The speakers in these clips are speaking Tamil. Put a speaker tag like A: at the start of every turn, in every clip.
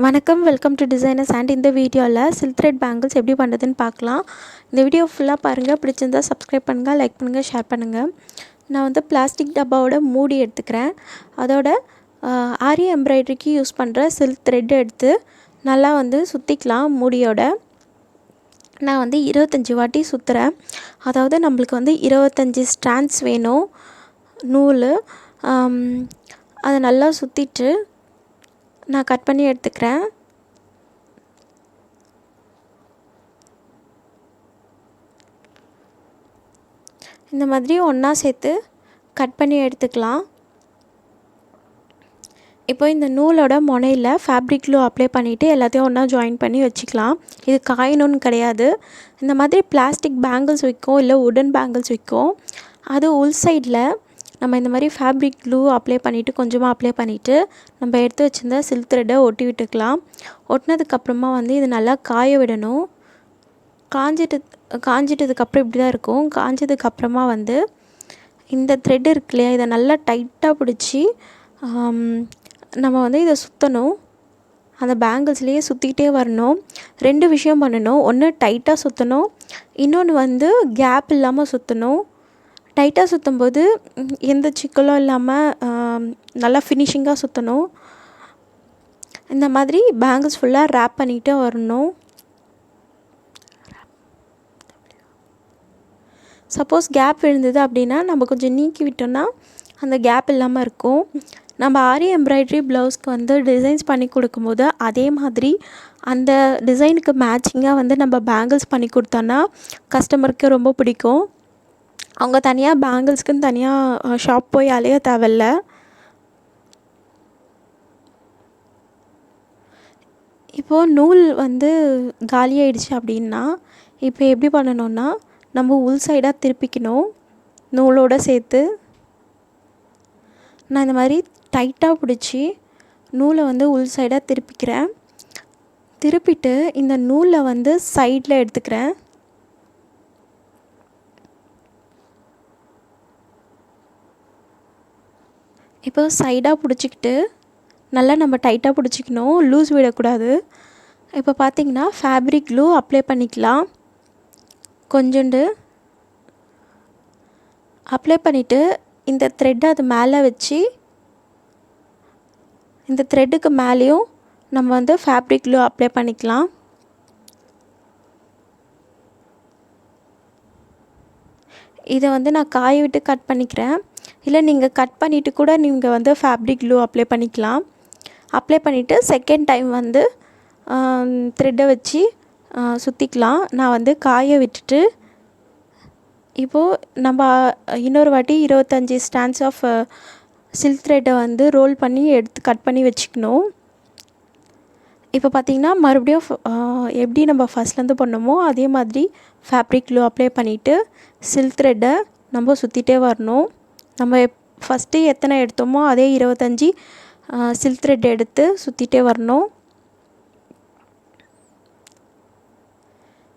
A: வணக்கம், வெல்கம் டு டிசைனர்ஸ் அண்ட் இந்த வீடியோவில் சில்க் த்ரெட் பேங்கிள்ஸ் எப்படி பண்ணுறதுன்னு பார்க்கலாம். இந்த வீடியோ ஃபுல்லாக பாருங்கள். பிடிச்சிருந்தால் சப்ஸ்கிரைப் பண்ணுங்கள், லைக் பண்ணுங்கள், ஷேர் பண்ணுங்கள். நான் வந்து பிளாஸ்டிக் டப்பாவோட மூடி எடுத்துக்கிறேன். அதோட ஆரி எம்ப்ராய்டரிக்கு யூஸ் பண்ணுற சில்க் த்ரெட் எடுத்து நல்லா வந்து சுற்றிக்கலாம். மூடியோட நான் வந்து 25 வாட்டி சுற்றுறேன். அதாவது நம்மளுக்கு வந்து 25 ஸ்ட்ராண்ட்ஸ் வேணும் நூல். அதை நல்லா சுற்றிட்டு நான் கட் பண்ணி எடுத்துக்கிறேன். இந்த மாதிரி ஒன்றா சேர்த்து கட் பண்ணி எடுத்துக்கலாம். இப்போ இந்த நூலோட முனையில் ஃபேப்ரிக் க்ளூ அப்ளை பண்ணிவிட்டு எல்லாத்தையும் ஒன்றா ஜாயின் பண்ணி வச்சுக்கலாம். இது காயணும்னு கிடையாது. இந்த மாதிரி பிளாஸ்டிக் பேங்கிள்ஸ் விற்கும், இல்லை உடன் பேங்கிள்ஸ் விற்கும். அது உள் சைடில் நம்ம இந்த மாதிரி ஃபேப்ரிக் க்ளூ அப்ளை பண்ணிவிட்டு கொஞ்சமாக அப்ளை பண்ணிவிட்டு நம்ம எடுத்து வச்சுருந்த சில்க் த்ரெட்டை ஒட்டி விட்டுக்கலாம். ஒட்டினதுக்கப்புறமா வந்து இது நல்லா காய விடணும். காஞ்சிட்டதுக்கப்புறம் இப்படி தான் இருக்கும். காஞ்சதுக்கப்புறமா வந்து இந்த த்ரெட் இருக்கு இல்லையா, இதை நல்லா டைட்டாக பிடிச்சி நம்ம வந்து இதை சுற்றணும். அந்த பேங்கிள்ஸ்லேயே சுற்றிக்கிட்டே வரணும். 2 விஷயம் பண்ணணும். ஒன்று டைட்டாக சுற்றணும், இன்னொன்று வந்து கேப் இல்லாமல் சுற்றணும். டைட்டாக சுற்றும்போது எந்த சிக்கலும் இல்லாமல் நல்லா ஃபினிஷிங்காக சுற்றணும். இந்த மாதிரி பேங்கிள்ஸ் ஃபுல்லாக ரேப் பண்ணிக்கிட்டே வரணும். சப்போஸ் கேப் விழுந்தது அப்படின்னா நம்ம கொஞ்சம் நீக்கி விட்டோம்னா அந்த கேப் இல்லாமல் இருக்கும். நம்ம ஆரி எம்ப்ராய்டரி ப்ளவுஸ்க்கு வந்து டிசைன்ஸ் பண்ணி கொடுக்கும்போது அதே மாதிரி அந்த டிசைனுக்கு மேட்சிங்காக வந்து நம்ம பேங்கிள்ஸ் பண்ணி கொடுத்தோன்னா கஸ்டமருக்கு ரொம்ப பிடிக்கும். அவங்க தனியாக பேங்கிள்ஸ்க்குன்னு தனியாக ஷாப் போய் அலைய தேவையில்ல. இப்போது நூல் வந்து காலியாகிடுச்சு அப்படின்னா இப்போ எப்படி பண்ணணுன்னா, நம்ம உள் சைடாக திருப்பிக்கணும் நூலோடு சேர்த்து. நான் இந்த மாதிரி டைட்டாக பிடிச்சி நூலை வந்து உள் சைடாக திருப்பிக்கிறேன். திருப்பிட்டு இந்த நூலை வந்து சைடில் எடுத்துக்கிறேன். இப்போ சைடாக பிடிச்சிக்கிட்டு நல்லா நம்ம டைட்டாக பிடிச்சிக்கணும், லூஸ் விடக்கூடாது. இப்போ பார்த்திங்கன்னா ஃபேப்ரிக் க்ளூ அப்ளை பண்ணிக்கலாம். கொஞ்சோண்டு அப்ளை பண்ணிவிட்டு இந்த த்ரெட்டை அது மேலே வச்சு இந்த த்ரெட்டுக்கு மேலேயும் நம்ம வந்து ஃபேப்ரிக் க்ளூ அப்ளை பண்ணிக்கலாம். இதை வந்து நான் காய விட்டு கட் பண்ணிக்கிறேன். இல்லை நீங்கள் கட் பண்ணிவிட்டு கூட நீங்கள் வந்து ஃபேப்ரிக் க்ளூ அப்ளை பண்ணிக்கலாம். அப்ளை பண்ணிவிட்டு செகண்ட் டைம் வந்து த்ரெட்டை வச்சு சுற்றிக்கலாம். நான் வந்து காய விட்டுட்டு இப்போது நம்ம இன்னொரு வாட்டி 25 ஸ்ட்ராண்ட்ஸ் ஆஃப் சில்க் த்ரெட்டை வந்து ரோல் பண்ணி எடுத்து கட் பண்ணி வச்சுக்கணும். இப்போ பார்த்திங்கன்னா மறுபடியும் எப்படி நம்ம ஃபஸ்ட்லேருந்து பண்ணோமோ அதே மாதிரி ஃபேப்ரிக் க்ளூ அப்ளை பண்ணிவிட்டு சில்க் த்ரெட்டை நம்ம சுற்றிட்டே வரணும். நம்ம ஃபஸ்ட்டு எத்தனை எடுத்தோமோ அதே 25 சில்க் த்ரெட் எடுத்து சுற்றிட்டே வரணும்.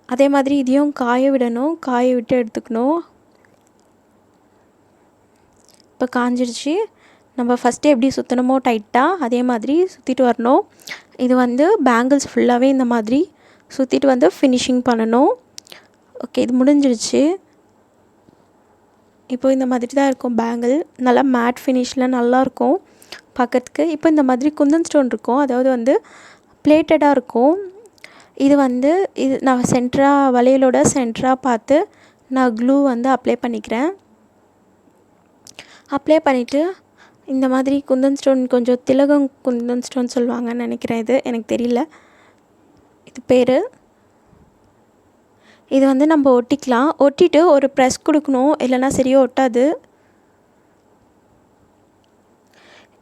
A: அதே மாதிரி இதையும் காய விடணும், காய விட்டு எடுத்துக்கணும். இப்போ காஞ்சிடுச்சு. நம்ம ஃபஸ்ட்டு எப்படி சுற்றணுமோ டைட்டாக அதே மாதிரி சுற்றிட்டு வரணும். இது வந்து பேங்கிள்ஸ் ஃபுல்லாகவே இந்த மாதிரி சுற்றிட்டு வந்து ஃபினிஷிங் பண்ணணும். ஓகே, இது முடிஞ்சிடுச்சு. இப்போது இந்த மாதிரி தான் இருக்கும் பேங்கிள். நல்லா மேட் ஃபினிஷில் நல்லாயிருக்கும் பார்க்கறதுக்கு. இப்போ இந்த மாதிரி குந்தன் ஸ்டோன் இருக்கும், அதாவது வந்து பிளேட்டடாக இருக்கும். இது வந்து நான் சென்டராக வளையலோட சென்டராக பார்த்து நான் க்ளூ வந்து அப்ளை பண்ணிக்கிறேன். அப்ளை பண்ணிவிட்டு இந்த மாதிரி குந்தன் ஸ்டோன், கொஞ்சம் திலகம் குந்தன் ஸ்டோன் சொல்லுவாங்கன்னு நினைக்கிறேன், இது எனக்கு தெரியல இது பேர். இது வந்து நம்ம ஒட்டிக்கலாம். ஒட்டிட்டு ஒரு ப்ரெஸ் கொடுக்கணும், இல்லைன்னா சரியாக ஒட்டாது.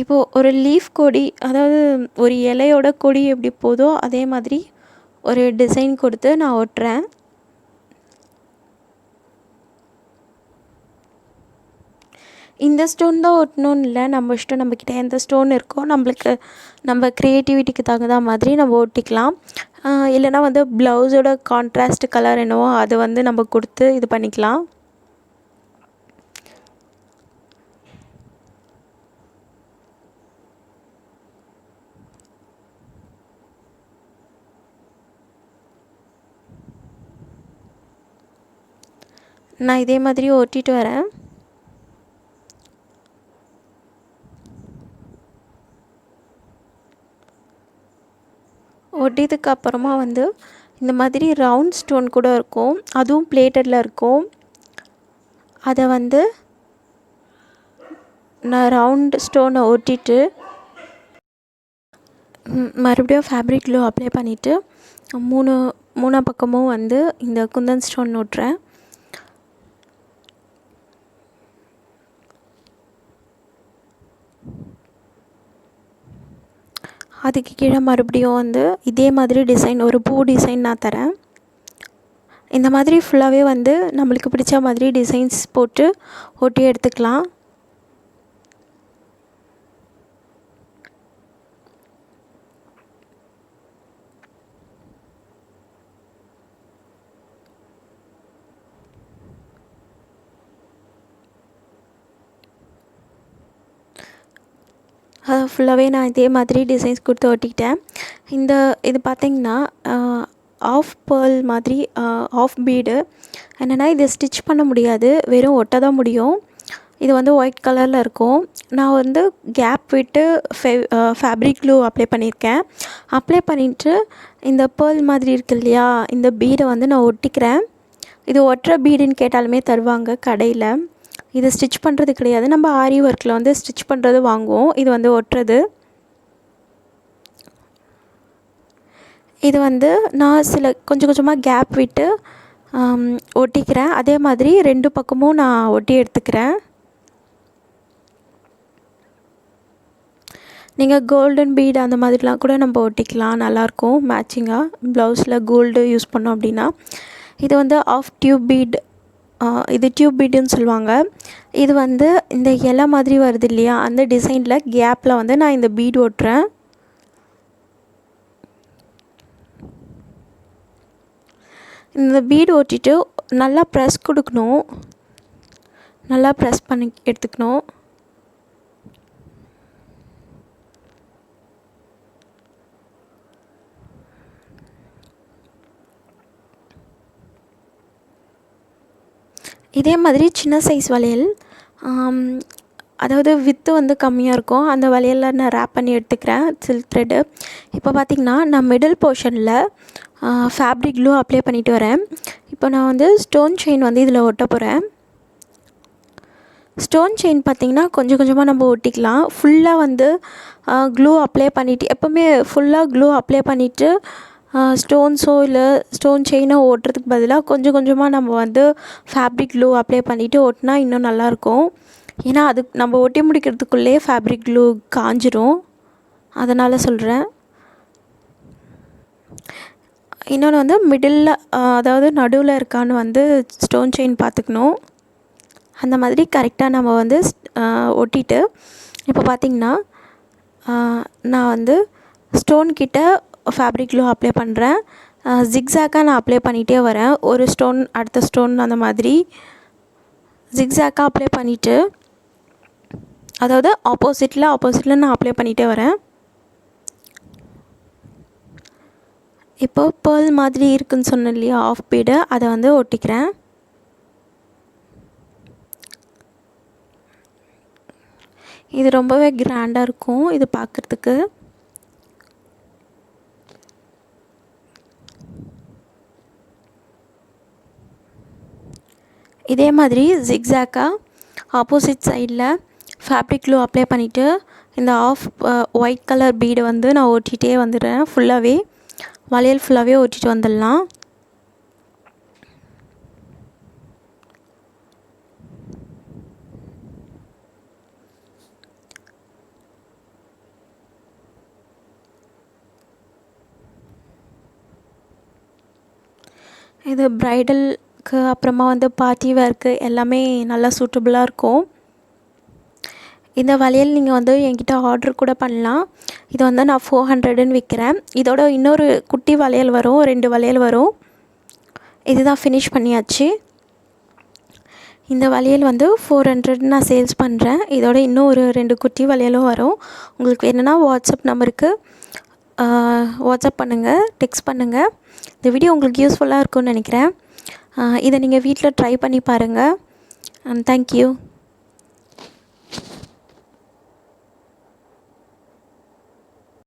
A: இப்போது ஒரு லீஃப் கொடி, அதாவது ஒரு இலையோட கொடி எப்படி போதோ அதே மாதிரி ஒரு டிசைன் கொடுத்து நான் ஒட்டுறேன். இந்த ஸ்டோன் தான் ஒட்டணும்னு இல்லை, நம்ம இஷ்டம். நம்மக்கிட்ட எந்த ஸ்டோன் இருக்கோ நம்மளுக்கு நம்ம க்ரியேட்டிவிட்டிக்கு தகுந்த மாதிரி நம்ம ஒட்டிக்கலாம். இல்லைனா வந்து ப்ளவுஸோட கான்ட்ராஸ்ட் கலர் என்னவோ அதை வந்து நம்ம கொடுத்து இது பண்ணிக்கலாம். நான் இதே மாதிரி ஒட்டிட்டு வரேன். ஒட்டியதுக்கு அப்புறமா வந்து இந்த மாதிரி ரவுண்ட் ஸ்டோன் கூட இருக்கும், அதுவும் பிளேட்டடில் இருக்கும். அதை வந்து நான் ரவுண்ட் ஸ்டோனை ஒட்டிட்டு மறுபடியும் ஃபேப்ரிக் க்ளூ அப்ளை பண்ணிவிட்டு மூணாம் பக்கமும் வந்து இந்த குந்தன் ஸ்டோன் ஒட்டுறேன். அதுக்கு கீழே மறுபடியும் வந்து இதே மாதிரி டிசைன், ஒரு பூ டிசைன் நான் தரேன். இந்த மாதிரி ஃபுல்லாகவே வந்து நம்மளுக்கு பிடிச்ச மாதிரி டிசைன்ஸ் போட்டு ஒட்டி எடுத்துக்கலாம். ஃபுல்லாகவே நான் இதே மாதிரி டிசைன்ஸ் கொடுத்து ஒட்டிக்கிட்டேன். இது பார்த்திங்கன்னா ஆஃப் பேர்ல் மாதிரி ஆஃப் பீடு. என்னென்னா இதை ஸ்டிச் பண்ண முடியாது, வெறும் ஒட்ட தான் முடியும். இது வந்து ஒயிட் கலரில் இருக்கும். நான் வந்து கேப் விட்டு ஃபேப்ரிக் க்ளூ அப்ளை பண்ணியிருக்கேன். அப்ளை பண்ணிவிட்டு இந்த பேர்ல் மாதிரி இருக்கு இல்லையா, இந்த பீடை வந்து நான் ஒட்டிக்கிறேன். இது ஒட்டுற பீடுன்னு கேட்டாலுமே தருவாங்க கடையில். இது ஸ்டிச் பண்ணுறது கிடையாது, நம்ம ஆரி ஒர்க்கில் வந்து ஸ்டிச் பண்ணுறது வாங்குவோம். இது வந்து ஒட்டுறது. இது வந்து நான் கொஞ்சம் கொஞ்சமாக கேப் விட்டு ஒட்டிக்கிறேன். அதே மாதிரி 2 பக்கமும் நான் ஒட்டி எடுத்துக்கிறேன். நீங்கள் கோல்டன் பீட் அந்த மாதிரிலாம் கூட நம்ம ஒட்டிக்கலாம், நல்லாயிருக்கும் மேட்சிங்காக. ப்ளவுஸில் கோல்டு யூஸ் பண்ணோம் அப்படின்னா. இது வந்து ஆஃப் டியூப் பீட், இது டியூப் பீடுன்னு சொல்லுவாங்க. இது வந்து இந்த இலை மாதிரி வருது இல்லையா, அந்த டிசைனில் கேப்பில் வந்து நான் இந்த பீட் ஒட்டுறேன். இந்த பீடு ஒட்டிட்டு நல்லா ப்ரெஸ் கொடுக்கணும், நல்லா ப்ரெஸ் பண்ணி எடுத்துக்கணும். இதே மாதிரி சின்ன சைஸ் வளையல், அதாவது வித்து வந்து கம்மியாக இருக்கும், அந்த வளையலில் நான் ரேப் பண்ணி எடுத்துக்கிறேன் சில்க் த்ரெட்டு. இப்போ பார்த்திங்கன்னா நான் மிடில் போர்ஷனில் ஃபேப்ரிக் க்ளூ அப்ளை பண்ணிவிட்டு வரேன். இப்போ நான் வந்து ஸ்டோன் செயின் வந்து இதில் ஒட்ட போகிறேன். ஸ்டோன் செயின் பார்த்திங்கன்னா கொஞ்சம் கொஞ்சமாக நம்ம ஒட்டிக்கலாம். ஃபுல்லாக வந்து க்ளூ அப்ளை பண்ணிவிட்டு, எப்போவுமே ஃபுல்லாக க்ளூ அப்ளை பண்ணிவிட்டு ஸ்டோன்ஸோ இல்லை ஸ்டோன் செயினோ ஓட்டுறதுக்கு பதிலாக கொஞ்சம் கொஞ்சமாக நம்ம வந்து ஃபேப்ரிக் க்ளூ அப்ளை பண்ணிவிட்டு ஓட்டினா இன்னும் நல்லாயிருக்கும். ஏன்னா அது நம்ம ஒட்டி முடிக்கிறதுக்குள்ளே ஃபேப்ரிக் க்ளூ காஞ்சிரும், அதனால் சொல்கிறேன். இன்னொன்று வந்து மிடில், அதாவது நடுவில் இருக்கான்னு வந்து ஸ்டோன் செயின் பார்த்துக்கணும். அந்த மாதிரி கரெக்டாக நம்ம வந்து ஒட்டிட்டு, இப்போ பார்த்திங்கன்னா நான் வந்து ஸ்டோன் கிட்ட ஃபேப்ரிக் க்ளூ அப்ளை பண்ணுறேன். ஜிக்ஸாக்காக நான் அப்ளை பண்ணிகிட்டே வரேன். ஒரு ஸ்டோன் அடுத்த ஸ்டோன் அந்த மாதிரி ஜிக்ஸாக்காக அப்ளை பண்ணிவிட்டு, அதாவது ஆப்போசிட்டில் நான் அப்ளை பண்ணிகிட்டே வரேன். இப்போ பேர்ல் மாதிரி இருக்குதுன்னு சொன்னேன் இல்லையா ஆஃப் பீடு, அதை வந்து ஒட்டிக்கிறேன். இது ரொம்பவே கிராண்டாக இருக்கும் இது பார்க்குறதுக்கு. இதே மாதிரி ஜிக்ஸாக்காக ஆப்போசிட் சைடில் ஃபேப்ரிக் க்ளூ அப்ளை பண்ணிவிட்டு இந்த ஒயிட் கலர் பீடை வந்து நான் ஒட்டிகிட்டே வந்துடுறேன். ஃபுல்லாகவே வளையல் ஃபுல்லாகவே ஒட்டிட்டு வந்துடலாம். இது ப்ரைடலுக்கு அப்புறமா வந்து பார்ட்டி வேர்க்கு எல்லாமே நல்லா சூட்டபுளாக இருக்கும். இந்த வளையல் நீங்கள் வந்து என்கிட்ட ஆர்டர் கூட பண்ணலாம். இது வந்து நான் 400ன்னு விற்கிறேன். இதோட இன்னொரு குட்டி வளையல் வரும், 2 வளையல் வரும். இதுதான் ஃபினிஷ் பண்ணியாச்சு. இந்த வளையல் வந்து 400 நான் சேல்ஸ் பண்ணுறேன். இதோட இன்னும் ஒரு 2 குட்டி வளையலும் வரும். உங்களுக்கு வேணும்னா வாட்ஸ்அப் நம்பருக்கு வாட்ஸ்அப் பண்ணுங்கள், டெக்ஸ்ட் பண்ணுங்கள். இந்த வீடியோ உங்களுக்கு யூஸ்ஃபுல்லாக இருக்கும்னு நினைக்கிறேன். இதை நீங்கள் வீட்டில் ட்ரை பண்ணி பாருங்கள். தேங்க்யூ.